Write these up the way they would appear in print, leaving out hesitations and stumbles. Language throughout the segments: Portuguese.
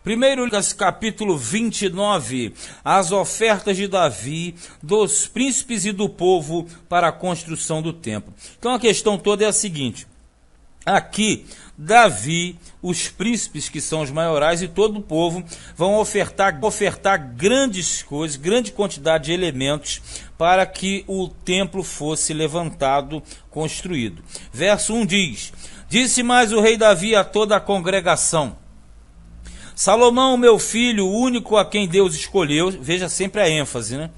Primeiro, capítulo 29, as ofertas de Davi, dos príncipes e do povo para a construção do templo. Então a questão toda é a seguinte: aqui, Davi, os príncipes que são os maiorais e todo o povo vão ofertar grandes coisas, grande quantidade de elementos para que o templo fosse levantado, construído. Verso 1 diz: disse mais o rei Davi a toda a congregação: Salomão, meu filho, o único a quem Deus escolheu, veja sempre a ênfase, né?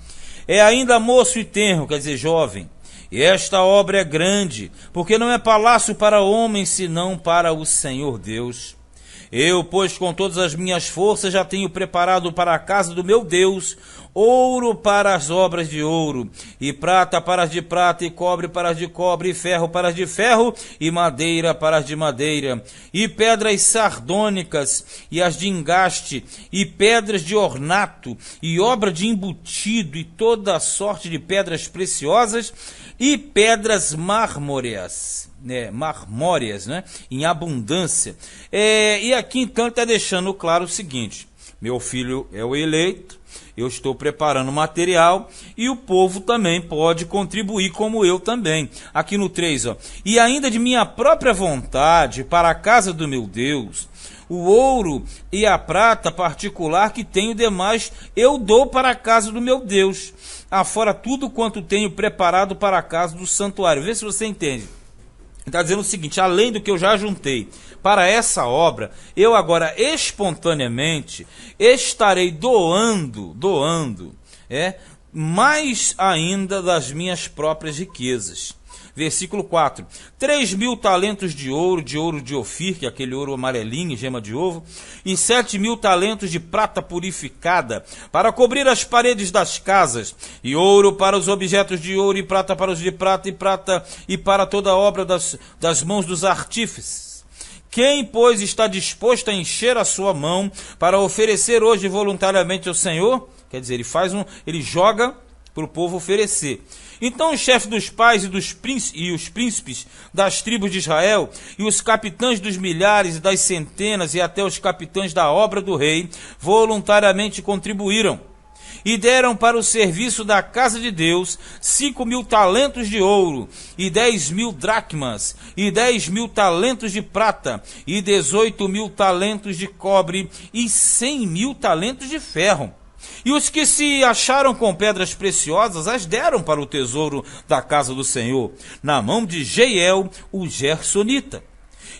É ainda moço e tenro, quer dizer, jovem. E esta obra é grande, porque não é palácio para homens, senão para o Senhor Deus. Eu, pois, com todas as minhas forças, já tenho preparado para a casa do meu Deus ouro para as obras de ouro, e prata para as de prata, e cobre para as de cobre, e ferro para as de ferro, e madeira para as de madeira, e pedras sardônicas, e as de engaste, e pedras de ornato, e obra de embutido, e toda sorte de pedras preciosas, e pedras marmóreas, né, em abundância. E aqui então ele está deixando claro o seguinte: meu filho é o eleito, eu estou preparando material e o povo também pode contribuir, como eu também. Aqui no 3, e ainda de minha própria vontade, para a casa do meu Deus, o ouro e a prata particular que tenho demais, eu dou para a casa do meu Deus, afora tudo quanto tenho preparado para a casa do santuário. Vê se você entende. Está dizendo o seguinte: além do que eu já juntei para essa obra, eu agora espontaneamente estarei doando, mais ainda das minhas próprias riquezas. Versículo 4: 3.000 talentos de ouro de Ofir, que é aquele ouro amarelinho, gema de ovo, e 7.000 talentos de prata purificada, para cobrir as paredes das casas, e ouro para os objetos de ouro, e prata para os de prata, e para toda a obra das mãos dos artífices. Quem, pois, está disposto a encher a sua mão para oferecer hoje voluntariamente ao Senhor? Quer dizer, ele joga para o povo oferecer. Então o chefe dos pais e os príncipes das tribos de Israel, e os capitães dos milhares e das centenas, e até os capitães da obra do rei, voluntariamente contribuíram, e deram para o serviço da casa de Deus 5.000 talentos de ouro, e 10.000 dracmas, e 10.000 talentos de prata, e 18.000 talentos de cobre, e 100.000 talentos de ferro. E os que se acharam com pedras preciosas as deram para o tesouro da casa do Senhor, na mão de Jeiel, o Gersonita.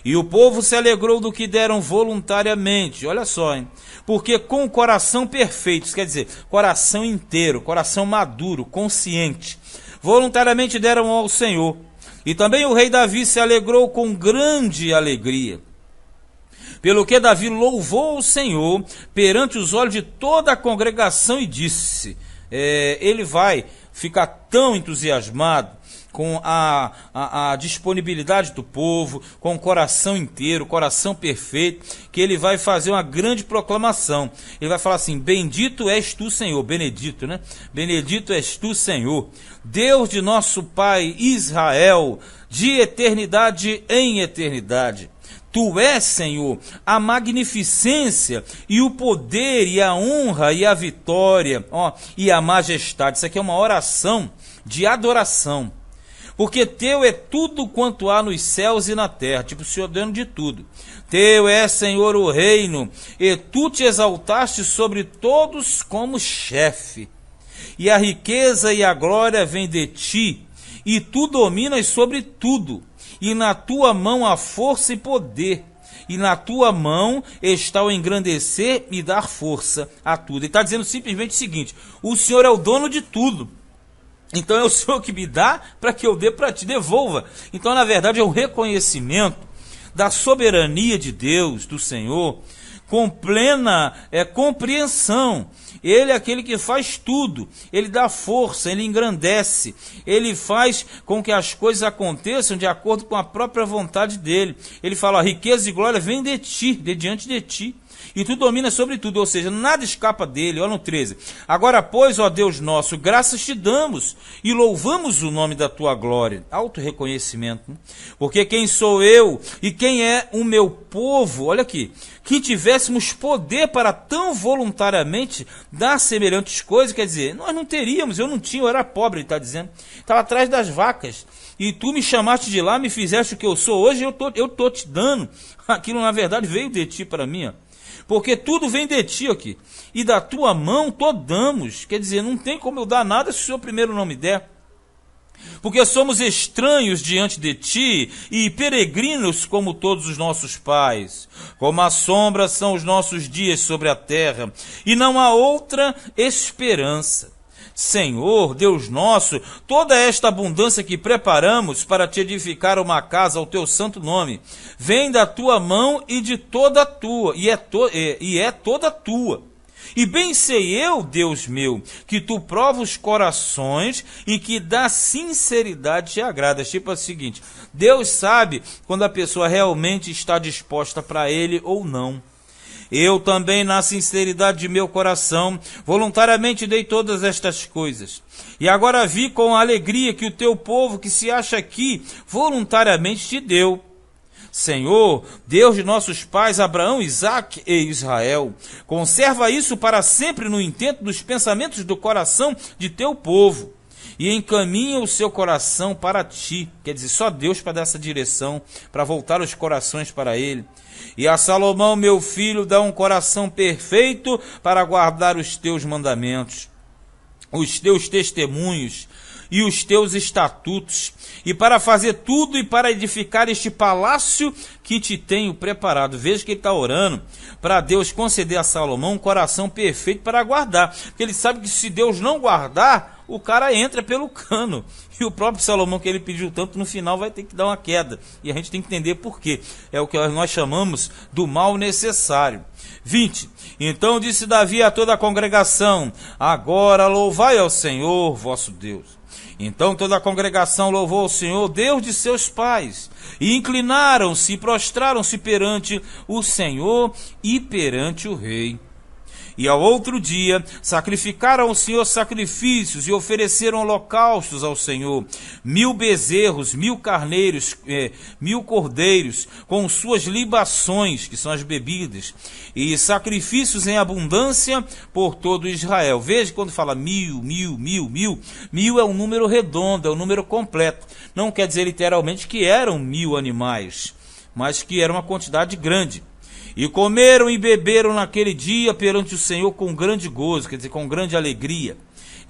E o povo se alegrou do que deram voluntariamente, olha só, hein? Porque com o coração perfeito, isso quer dizer, coração inteiro, coração maduro, consciente, voluntariamente deram ao Senhor. E também o rei Davi se alegrou com grande alegria. Pelo que Davi louvou o Senhor perante os olhos de toda a congregação e disse, ele vai ficar tão entusiasmado com a disponibilidade do povo, com o coração inteiro, coração perfeito, que ele vai fazer uma grande proclamação. Ele vai falar assim: bendito és tu, Senhor, benedito, né? Benedito és tu, Senhor, Deus de nosso Pai Israel, de eternidade em eternidade. Tu és, Senhor, a magnificência e o poder e a honra e a vitória, e a majestade. Isso aqui é uma oração de adoração. Porque teu é tudo quanto há nos céus e na terra, tipo o Senhor dono de tudo. Teu é, Senhor, o reino, e tu te exaltaste sobre todos como chefe. E a riqueza e a glória vêm de ti, e tu dominas sobre tudo. E na tua mão há força e poder, e na tua mão está o engrandecer e dar força a tudo. Ele está dizendo simplesmente o seguinte: o Senhor é o dono de tudo, então é o Senhor que me dá para que eu dê para ti, devolva. Então, na verdade, é o reconhecimento da soberania de Deus, do Senhor, com plena compreensão. Ele é aquele que faz tudo, ele dá força, ele engrandece, ele faz com que as coisas aconteçam de acordo com a própria vontade dele. Ele fala: riqueza e glória vem de ti, de diante de ti. e tu dominas sobre tudo, ou seja, nada escapa dele. Olha no 13. Agora, pois, ó Deus nosso, graças te damos e louvamos o nome da tua glória. Auto-reconhecimento, né? Porque quem sou eu e quem é o meu povo, olha aqui, que tivéssemos poder para tão voluntariamente dar semelhantes coisas, quer dizer, nós não teríamos, eu não tinha, eu era pobre, ele está dizendo, estava atrás das vacas, e tu me chamaste de lá, me fizeste o que eu sou hoje, eu tô te dando, aquilo na verdade veio de ti para mim, ó. Porque tudo vem de ti aqui, e da tua mão damos, quer dizer, não tem como eu dar nada se o Senhor primeiro não me der. Porque somos estranhos diante de ti e peregrinos como todos os nossos pais. Como a sombra são os nossos dias sobre a terra, e não há outra esperança. Senhor, Deus nosso, toda esta abundância que preparamos para te edificar uma casa ao teu santo nome, vem da tua mão e de toda a tua, e é toda tua. E bem sei eu, Deus meu, que tu provas os corações e que da sinceridade te agrada. Tipo o seguinte, Deus sabe quando a pessoa realmente está disposta para ele ou não. Eu também, na sinceridade de meu coração, voluntariamente dei todas estas coisas. E agora vi com alegria que o teu povo que se acha aqui, voluntariamente te deu. Senhor, Deus de nossos pais, Abraão, Isaque e Israel, conserva isso para sempre no intento dos pensamentos do coração de teu povo, e encaminha o seu coração para ti. Quer dizer, só Deus para dar essa direção, para voltar os corações para ele. E a Salomão, meu filho, dá um coração perfeito para guardar os teus mandamentos, os teus testemunhos e os teus estatutos, e para fazer tudo e para edificar este palácio que te tenho preparado. Veja que ele está orando para Deus conceder a Salomão um coração perfeito para guardar, porque ele sabe que se Deus não guardar, o cara entra pelo cano, e o próprio Salomão, que ele pediu tanto, no final vai ter que dar uma queda, e a gente tem que entender por quê. É o que nós chamamos do mal necessário. 20. Então disse Davi a toda a congregação: agora louvai ao Senhor vosso Deus. Então toda a congregação louvou ao Senhor, Deus de seus pais, e inclinaram-se e prostraram-se perante o Senhor e perante o rei. E ao outro dia sacrificaram ao Senhor sacrifícios e ofereceram holocaustos ao Senhor, 1000 bezerros, 1000 carneiros, 1000 cordeiros, com suas libações, que são as bebidas, e sacrifícios em abundância por todo Israel. Veja quando fala 1000, 1000, 1000, 1000, 1000 é um número redondo, é um número completo. Não quer dizer literalmente que eram 1000 animais, mas que era uma quantidade grande. E comeram e beberam naquele dia perante o Senhor com grande gozo, quer dizer, com grande alegria.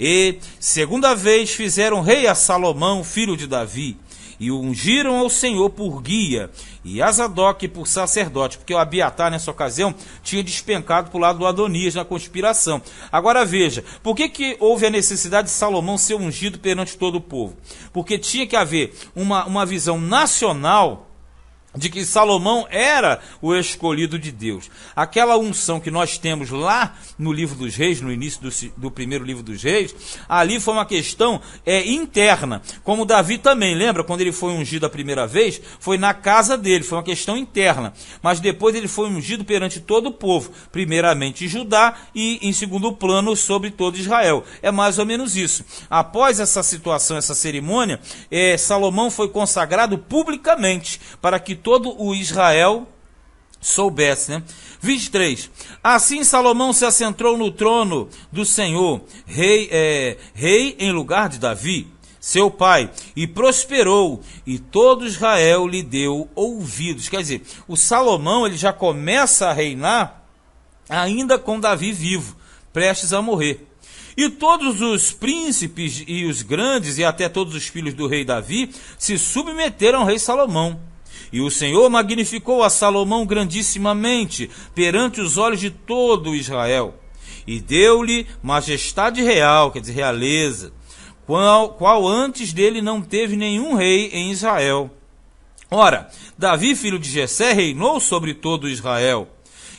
E, segunda vez, fizeram rei a Salomão, filho de Davi, e o ungiram ao Senhor por guia, e a Zadok por sacerdote, porque o Abiatar, nessa ocasião, tinha despencado para o lado do Adonias na conspiração. Agora veja, por que houve a necessidade de Salomão ser ungido perante todo o povo? Porque tinha que haver uma visão nacional de que Salomão era o escolhido de Deus. Aquela unção que nós temos lá no livro dos reis, no início do primeiro livro dos reis, ali foi uma questão interna, como Davi também, lembra quando ele foi ungido a primeira vez? Foi na casa dele, foi uma questão interna, mas depois ele foi ungido perante todo o povo, primeiramente Judá e em segundo plano sobre todo Israel. É mais ou menos isso. Após essa situação, essa cerimônia, Salomão foi consagrado publicamente, para que todo o Israel soubesse, né? 23. Assim Salomão se assentou no trono do Senhor, rei em lugar de Davi, seu pai, e prosperou, e todo Israel lhe deu ouvidos. Quer dizer, o Salomão ele já começa a reinar ainda com Davi vivo, prestes a morrer. E todos os príncipes e os grandes, e até todos os filhos do rei Davi, se submeteram ao rei Salomão. E o Senhor magnificou a Salomão grandissimamente perante os olhos de todo Israel, e deu-lhe majestade real, quer dizer, realeza, qual antes dele não teve nenhum rei em Israel. Ora, Davi, filho de Jessé, reinou sobre todo Israel,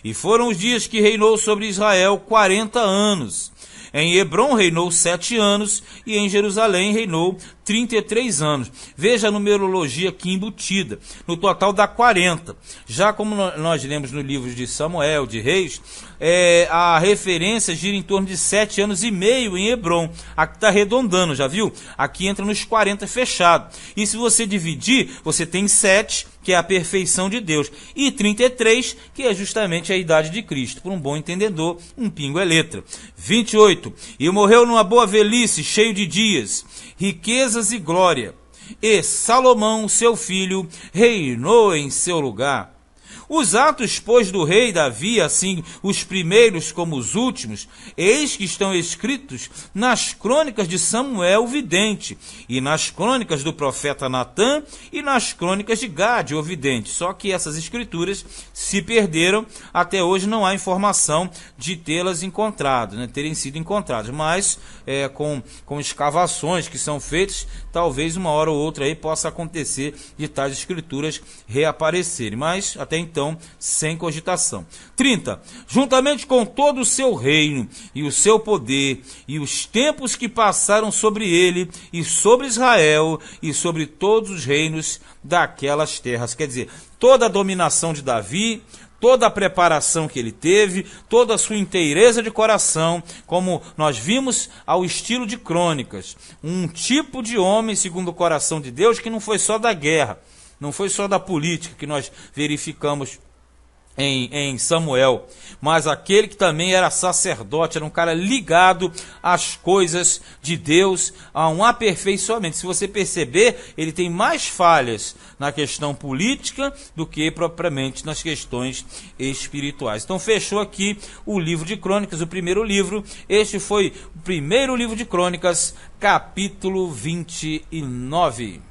e foram os dias que reinou sobre Israel 40 anos. Em Hebrom reinou 7 anos e em Jerusalém reinou 33 anos. Veja a numerologia aqui embutida. No total dá 40. Já como nós lemos no livro de Samuel, de Reis, a referência gira em torno de 7 anos e meio em Hebrom. Aqui está arredondando, já viu? Aqui entra nos 40 fechado. E se você dividir, você tem 7, que é a perfeição de Deus, e 33, que é justamente a idade de Cristo. Por um bom entendedor, um pingo é letra. 28. E morreu numa boa velhice, cheio de dias, riquezas e glória. E Salomão, seu filho, reinou em seu lugar. Os atos, pois, do rei Davi, assim os primeiros como os últimos, eis que estão escritos nas crônicas de Samuel o vidente, e nas crônicas do profeta Natã, e nas crônicas de Gade o vidente. Só que essas escrituras se perderam, até hoje não há informação de tê-las encontrado, né, terem sido encontradas, mas com escavações que são feitas, talvez uma hora ou outra aí possa acontecer de tais escrituras reaparecerem, mas até então sem cogitação. 30. Juntamente com todo o seu reino e o seu poder e os tempos que passaram sobre ele e sobre Israel e sobre todos os reinos daquelas terras. Quer dizer, toda a dominação de Davi, toda a preparação que ele teve, toda a sua inteireza de coração, como nós vimos ao estilo de Crônicas. Um tipo de homem segundo o coração de Deus que não foi só da guerra, não foi só da política que nós verificamos em Samuel, mas aquele que também era sacerdote, era um cara ligado às coisas de Deus, a um aperfeiçoamento. Se você perceber, ele tem mais falhas na questão política do que propriamente nas questões espirituais. Então fechou aqui o livro de Crônicas, o primeiro livro. Este foi o primeiro livro de Crônicas, capítulo 29.